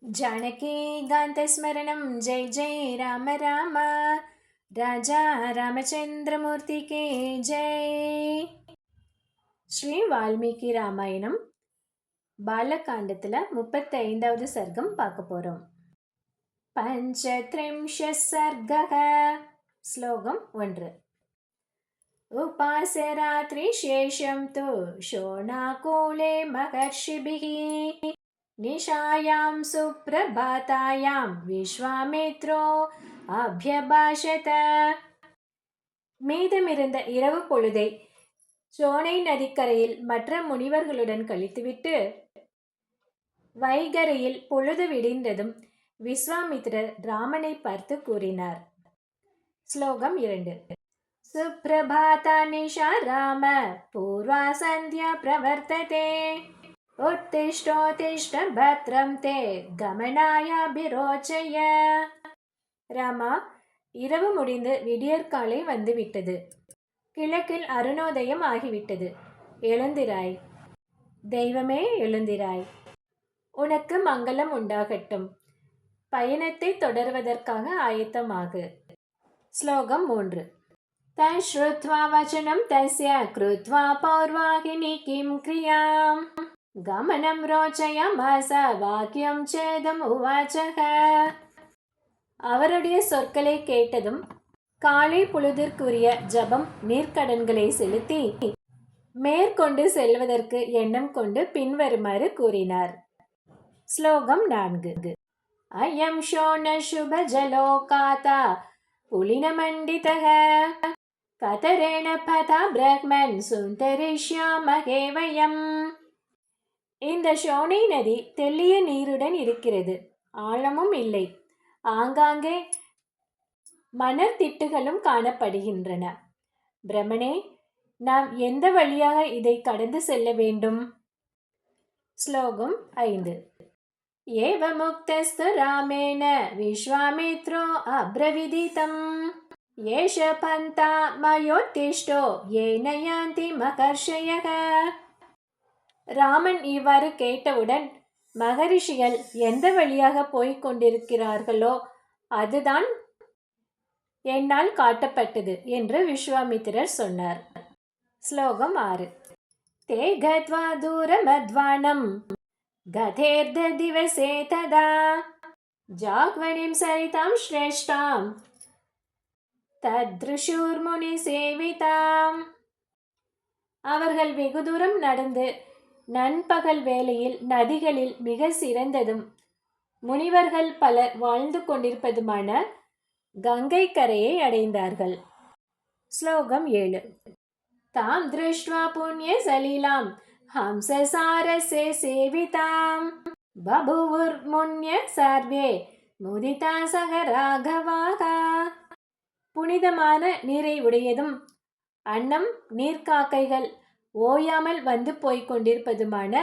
जानकीकान्तस्मरणं जय जय राम राम। राजा रामचंद्रमूर्ति के जय. ஸ்ரீ வால்மீகி ராமாயணம் பாலகாண்டத்தில் 35வது சர்க்கம் பார்க்க போகிறோம். பஞ்சத்ரிம்ஷ சர்கः. ஸ்லோகம் 1. உபாச ராத்திரி சேஷம் து ஷோணாகூலே மகர்ஷிபிः निशायां सुप्रभातायां விஸ்வாமித்ரோ அபியபாஷத. மீதமிருந்த இரவு பொழுதை சோனை நதிக்கரையில் மற்ற முனிவர்களுடன் கழித்துவிட்டு வைகரையில் பொழுது விடிந்ததும் விஸ்வாமித்ரர் ராமனை பார்த்து கூறினார். ஸ்லோகம் 2. சுப்ரபாதா நிஷா ராம பூர்வா சந்தியா பிரவர்த்ததே उत्तिष्ठोत्तिष्ठ भद्रं ते கமனாயாபிரோச்சய. ராமா, இரவு முடிந்து விடியற்காலை வந்துவிட்டது. கிழக்கில் அருணோதயம் ஆகிவிட்டது. எழுந்திராய் தெய்வமே, எழுந்திராய். உனக்கு மங்களம் உண்டாகட்டும். பயணத்தை தொடர்வதற்காக ஆயத்தமாகு. ஸ்லோகம் 3. தஸ்ருத்வா வசனம் தஸ்ய கிருத்வா பௌர்வாகினி கிம் கிரியாம் கமனம் ரோச்சயமாச வாக்கியம் சேதம் உவாச்சக. அவருடைய சொற்களை கேட்டதும் காலை பொழுதிற்குரிய ஜபம் நீர்க்கடன்களை செலுத்தி மேற்கொண்டு செல்வதற்கு எண்ணம் கொண்டு பின்வருமாறு கூறினார். ஸ்லோகம் 4. அயம் ஷோண சுப ஜலோகாதா புலினமண்டிதக கதரேண பதா பிரஹ்மன் சுந்தரிஷ்யாமகே வயம். இந்த ஷோனை நதி தெள்ளிய நீருடன் இருக்கிறது. ஆழமும் இல்லை. ஆங்காங்கே மணற்திட்டுகளும் காணப்படுகின்றன. பிரம்மனே, நாம் எந்த வழியாக இதை கடந்து செல்ல வேண்டும்? ஸ்லோகம் 5. ஏவ முக்தஸ்து ராமேன விஸ்வாமித்ரோ அப்ரவிதிதம் ஏஷ பந்தா மயோத்திஷ்டோ ஏன யாந்தி மகர்ஷயக. ராமன் இவ்வாறு கேட்டவுடன் மகரிஷிகள் எந்த வழியாக போய்க் கொண்டிருக்கிறார்களோ அதுதான் என்னால் காட்டப்பட்டது என்று விஸ்வாமித்திரர் சொன்னார். ஸ்லோகம் 6. தே கத்வா தூரமத்வானம் கதேர்த திவசே ததா ஜாக்வனிம் சரிதாம் ஸ்ரேஷ்டாம் தத்ருஷூர்முனி சேவிதாம். அவர்கள் வெகு தூரம் நடந்து நண்பகல் வேளையில் நதிகளில் மிக சிறந்ததும் முனிவர்கள் பலர் வாழ்ந்து கொண்டிருப்பதுமான கங்கை கரையை அடைந்தார்கள். ஸ்லோகம் 7. தாம் திருஷ்ட்வா புண்ணிய சலீலாம் ஹம்சசாரசே சேவிதாம் பபுவுர் முன்ய சர்வே முதிதா சக ராகவாகா. புனிதமான நீரை உடையதும் அன்னம் நீர்க்காக்கைகள் ஓயாமல் வந்து போய்க் கொண்டிருப்பதுமான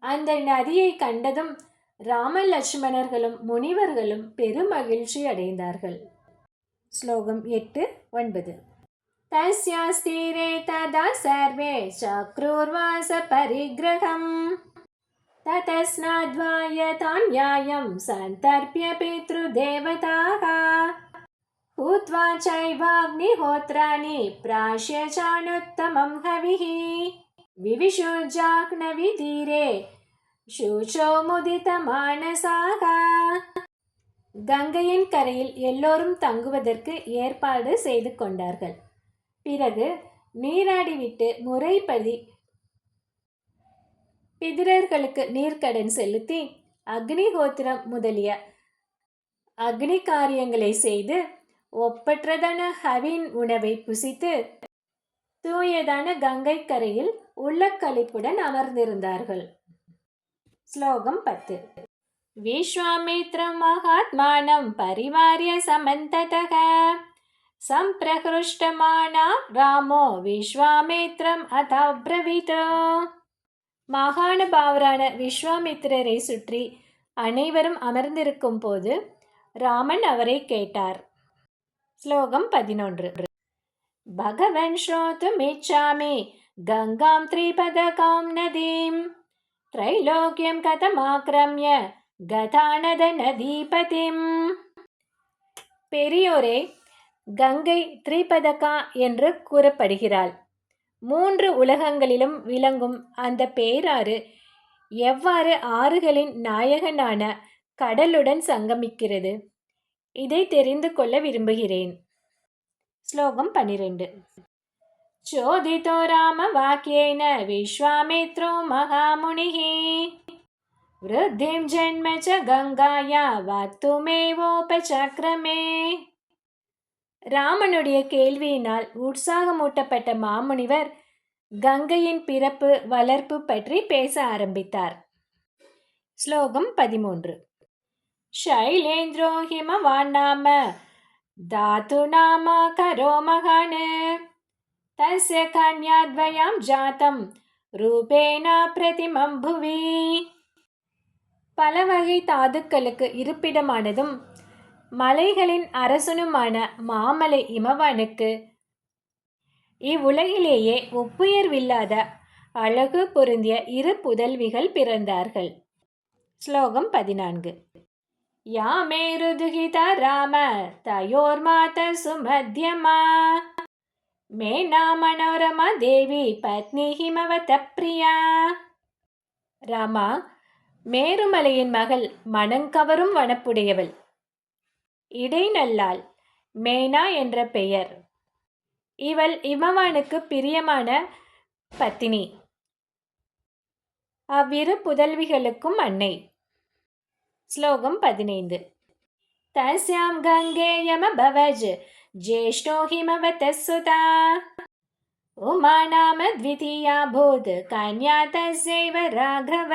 அந்த நதியை கண்டதும் ராம லட்சுமணர்களும் முனிவர்களும் பெருமகிழ்ச்சி அடைந்தார்கள். ஸ்லோகம் 8, 9. தஸ்யாஸ்தீரே ததா சர்வே சக்ரூர்வாச பரிக்ரகம் ததஸ்நாத்வாய தான்யாயம் சந்தர்ப்ய பித்ரு தேவதாக ஹூத்வா சைவாக்னிஹோத்ராணி பிராஷ்ய சாணுத்தமம் ஹவிஹ விவிஷுஜாக்னவி தீரே சூச்சோ முதித மானசாக. கங்கையின் கரையில் எல்லோரும் தங்குவதற்கு ஏற்பாடு செய்து கொண்டார்கள். பிறகு நீராடிவிட்டு முறைப்படி பிதிரர்களுக்கு நீர்க்கடன் செலுத்தி அக்னிஹோத்திரம் முதலிய அக்னி காரியங்களை செய்து ஒப்பற்றதான ஹவின் உணவை புசித்து தூயதான கங்கை கரையில் உள்ள களிப்புடன் அமர்ந்திருந்தார்கள். ஸ்லோகம் 10. விஸ்வாமித்ரம் மகாத்மானம் பரிவாரிய சமந்ததக சம்பிரகிருஷ்டமானா ராமோ விஸ்வாமித்ரம் அதப்ரவீத். மகானுபாவரான விஸ்வாமித்திரரை சுற்றி அனைவரும் அமர்ந்திருக்கும் போது ராமன் அவரை கேட்டார். ஸ்லோகம் 11. பகவன் ஸ்ரோதுமிச்சாமி கங்காம் த்ரிபதகாம் நதீம் த்ரைலோக்யம் கதமாக்ரம்ய கதானத நதீபதிம். பெரியோரே, கங்கை திரிபதகா என்று கூறப்படுகிறாள். 3 உலகங்களிலும் விளங்கும் அந்த பேராறு எவ்வாறு ஆறுகளின் நாயகனான கடலுடன் சங்கமிக்கிறது? இதை தெரிந்து கொள்ள விரும்புகிறேன். ஸ்லோகம் 12. चोदितो रामवाक्येन विश्वामित्रो महामुनिः वृद्धिं जन्म च गङ्गाया वक्तुमेवोपचक्रमे. ராமனுடைய கேள்வியினால் உற்சாகமூட்டப்பட்ட மாமுனிவர் கங்கையின் பிறப்பு வளர்ப்பு பற்றி பேச ஆரம்பித்தார். ஸ்லோகம் 13. शैलेन्द्रो हिमवान् नाम धातु नाम करो महान् तस्य कन्याद्वयं जातं रूपेण प्रतिमं भुवि. பல வகை தாதுக்களுக்கு இருப்பிடமானதும் மலைகளின் அரசனுமான மாமலை இமவானுக்கு இவ்வுலகிலேயே ஒப்புயர்வில்லாத அழகு பொருந்திய 2 புதல்விகள் பிறந்தார்கள். ஸ்லோகம் 14. யாமே ருதுகித ராம தயோர்மாத சுமத்யமா மேனா மனோரமா தேவி பத்னி ஹிமவத பிரியா. ராமா, மேருமலையின் மகள் மனங்கவரும் வனப்புடையவள், இடைநல்லாள், மேனா என்ற பெயர். இவள் இமவானுக்கு பிரியமான பத்தினி, அவ்விரு புதல்விகளுக்கும் அன்னை. ஸ்லோகம் 15. தஸ்யாம் கங்கேயம பவஜ் ஜேஷ்டோ ஹிமவத சுதா உமா நாம த்விதீயா பூத் கன்யா தஸ்யைவ ராகவ.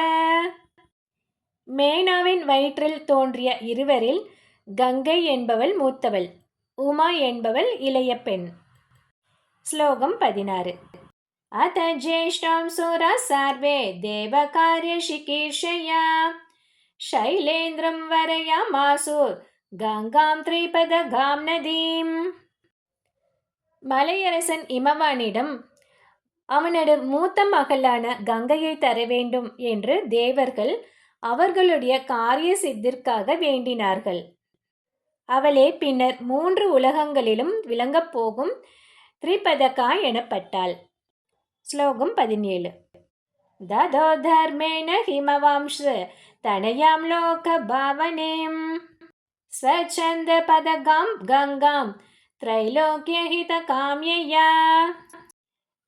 மேனாவின் வயிற்றில் தோன்றிய இருவரில் கங்கை என்பவள் மூத்தவள், உமா என்பவள் இளைய பெண். ஸ்லோகம் 16. அத ஜேஷ்டம் சுரா சார்வே தேவகார்ய சிகீர்ஷயா ஷைலேந்திரம் வரயாமாசு கங்காம் திரிபதகாம் நதீம். மலையரசன் இமவானிடம் அவனது மூத்த மகளான கங்கையை தர வேண்டும் என்று தேவர்கள் அவர்களுடைய காரிய சித்திற்காக வேண்டினார்கள். அவளே பின்னர் 3 உலகங்களிலும் விளங்கப் போகும் திரிபதகா எனப்பட்டாள். ஸ்லோகம் 17. ததோ தர்மேன ஹிமவாம்ஷ தனயாம் லோக பாவனேம் ஸ்வச்சந்த பதகாம் கங்காம் திரைலோக்கிய ஹித காம்யயா.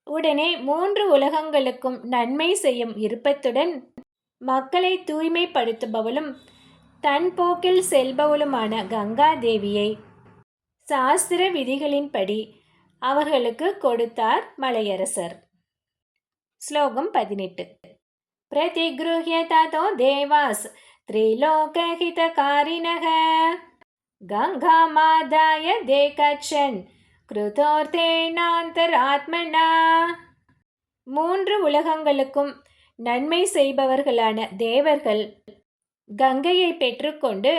உடனே 3 உலகங்களுக்கும் நன்மை செய்யும் விருப்பத்துடன் மக்களை தூய்மைப்படுத்துபவளும் தன் போக்கில் செல்பவளுமான கங்கா தேவியை சாஸ்திர விதிகளின்படி அவர்களுக்கு கொடுத்தார் மலையரசர். ஸ்லோகம் 18. பிரதிக்ருஹ்ய ததோ தேவாஸ் திரிலோகஹிதகாரிணஹ கங்காமாதாய தேகச்சன் கிருதோர்த்தேனாந்தராத்மனா. 3 உலகங்களுக்கும் நன்மை செய்பவர்களான தேவர்கள் கங்கையை பெற்றுக்கொண்டு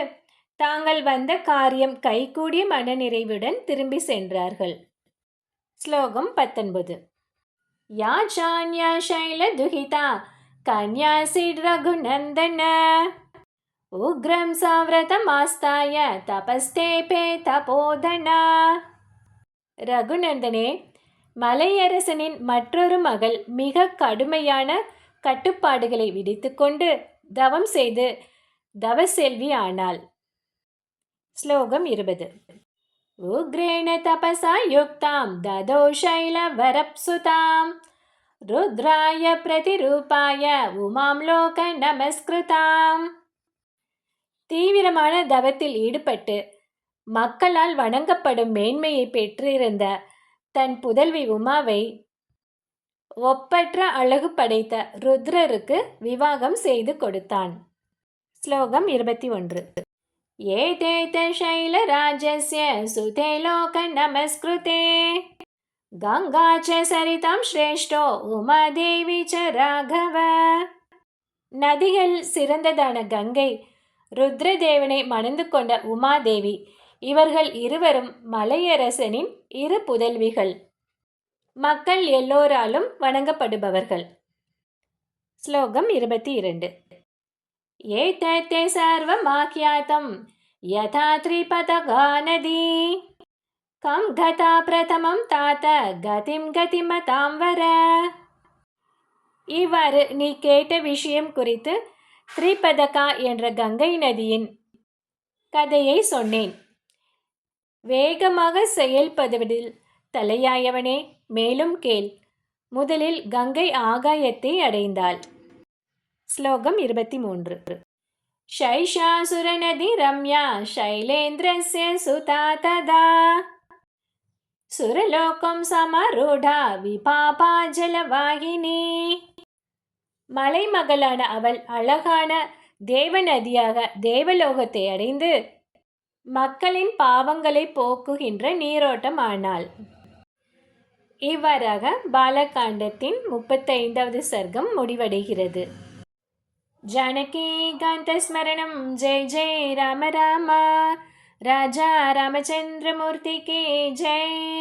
தாங்கள் வந்த காரியம் கைகூடிய மனநிறைவுடன் திரும்பி சென்றார்கள். ஸ்லோகம் 19. யாச்சான்யா சைல துஹிதா கன்யாசிட் ரகுநந்தன உக்ரம் சாவ்ரதமாஸ்தாய தபஸ்தேபே தபோதனா. ரகுநந்தனே, மலையரசனின் மற்றொரு மகள் மிக கடுமையான கட்டுப்பாடுகளை விதித்துக்கொண்டு தவம் செய்து தவசெல்வி ஆனாள். ஸ்லோகம் 20. உக்ரேண தபசா யுக்தாம் ததோ ஷைல வரப்சுதாம் ருத்ராய பிரதிரூபாய உமாம் லோக நமஸ்கிருதாம். தீவிரமான தவத்தில் ஈடுபட்டு மக்களால் வணங்கப்படும் மேன்மையை பெற்றிருந்த தன் புதல்வி உமாவை ஒப்பற்ற அழகு படைத்த ருத்ரருக்கு விவாகம் செய்து கொடுத்தான். ஸ்லோகம் 21. ஏதேத ஷைல ராஜஸ்ய சுதே லோக நமஸ்கிருதே கங்கா ச சரிதம் ஸ்ரேஷ்டோ உமாதேவி ச ராகவ. நதிகள் சிறந்ததான கங்கை, ருத்ரதேவனை மணந்து கொண்ட உமாதேவி, இவர்கள் இருவரும் மலையரசனின் 2 புதல்விகள், மக்கள் எல்லோராலும் வணங்கப்படுபவர்கள். ஸ்லோகம் 22. एतत्ते सर्वमाख्यातं यथा त्रिपदगा नदी कं गता प्रथमं तात கதிம் கதிமதாம் வர. இவ்வாறு நீ கேட்ட விஷயம் குறித்து திரிபதகா என்ற கங்கை நதியின் கதையை சொன்னேன். வேகமாக செயல்படுவதில் தலையாயவனே, மேலும் கேள். முதலில் கங்கை ஆகாயத்தை அடைந்தாள். ஸ்லோகம் 23. शैषासुरनदी रम्या शैलेन्द्रस्य सुता तदा सुरलोकं समारूढा विपापा जलवाहिनी. மலைமகளான அவள் அழகான தேவநதியாக தேவலோகத்தை அடைந்து மக்களின் பாவங்களை போக்குகின்ற நீரோட்டம் ஆனாள். இவ்வாறாக பாலகாண்டத்தின் 35வது சர்க்கம் முடிவடைகிறது. जानकीकान्तस्मरणं जय जय राम राम. राजा रामचंद्रमूर्ति की जय.